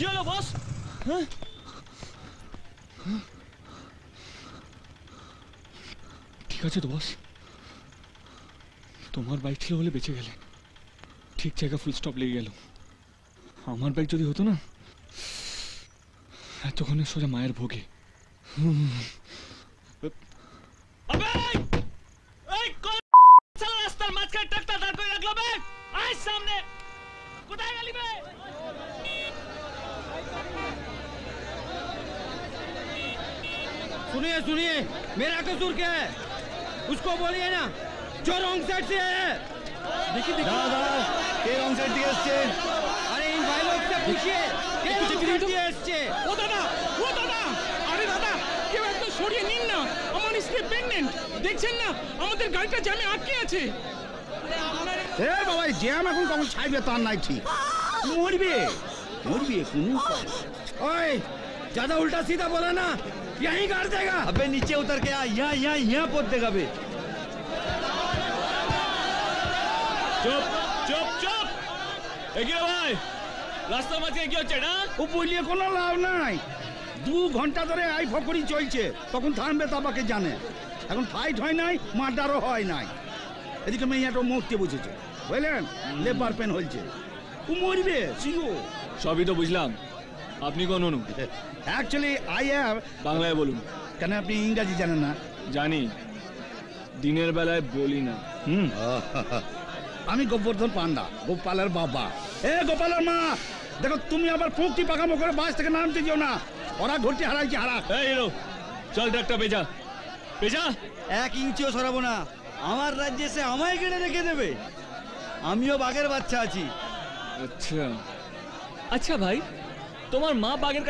হলো বস? হ্যাঁ ঠিক আছে তো বস, তোমার বাইক ছিল বলে বেঁচে গেলে। ঠিক জায়গা ফুল স্টপ লেগে গেল। আমার বাইক যদি হতো না, এতক্ষণে সোজা মায়ের ভোগে। রাস্তার মাঝখানে ট্রাক্টর দাঁড় করে রাখলো বে। আয় সামনে, কোথায় গেলি বে? सुनिए सुनिए, मेरा कसूर क्या है? उसको बोलिए ना जो रॉन्ग साइड से है। देखिए देखिए के रॉन्ग साइड दिए আসছে। अरे इन भाई लोग से पूछिए के रॉन्ग साइड दिए আসছে। ও দাদা, আরে দাদা কেউ একটু সরিয়ে নিন না, আমার স্ত্রী প্রেগন্যান্ট, দেখছেন না আমাদের গাড়িটা জ্যামে আটকে আছে। এ বাবা জ্যাম এখন কখন ছাইবে তার নাই ঠিক। মরবে মরবে কোন। ওই ज्यादा उल्टा सीधा बोला ना यहीं गाड़ देगा। अबे नीचे उतर के आ, यहाँ पोत देगा बे। চুপ চুপ চুপ। এগিয়ে ভাই, রাস্তার মাঝে কি হচ্ছে না? ও বলিয়ে কোনো লাভ নাই। 2 ঘন্টা ধরে আই ফকরি চলছে, তখন থামবে তাবাকে জানে। এখন ফাইট হয় নাই, মার্ডারও হয় নাই। এদিকে মেয়েটা মরতে বসেছে, বুঝলেন? লেবার পেন হয়েছে, ও মরবে সিও। সবই তো বুঝলাম, আপনি কোন অনু? Actually I have. বাংলায় বলুন। কেন আপনি ইংরাজি জানেন না? জানি, দিনের বেলায় বলি না। আমি গোবর্ধন পান্ডা, গোপালের বাবা। এ গোপালের মা, দেখো তুমি আবার ফুঁকটি পাকামো করে বাস থেকে নামতে যেও না। ওরা ঘুরতে হারাইছে হারা। এই এলো, চল ট্রাকটা পেঁচা পেঁচা। 1 ইঞ্চিও সরাবো না। আমার রাজ্যে সে আমায় কেড়ে রেখে দেবে। আমিও বাঘের বাচ্চা আছি। আচ্ছা আচ্ছা ভাই, তোমার মা বাঘের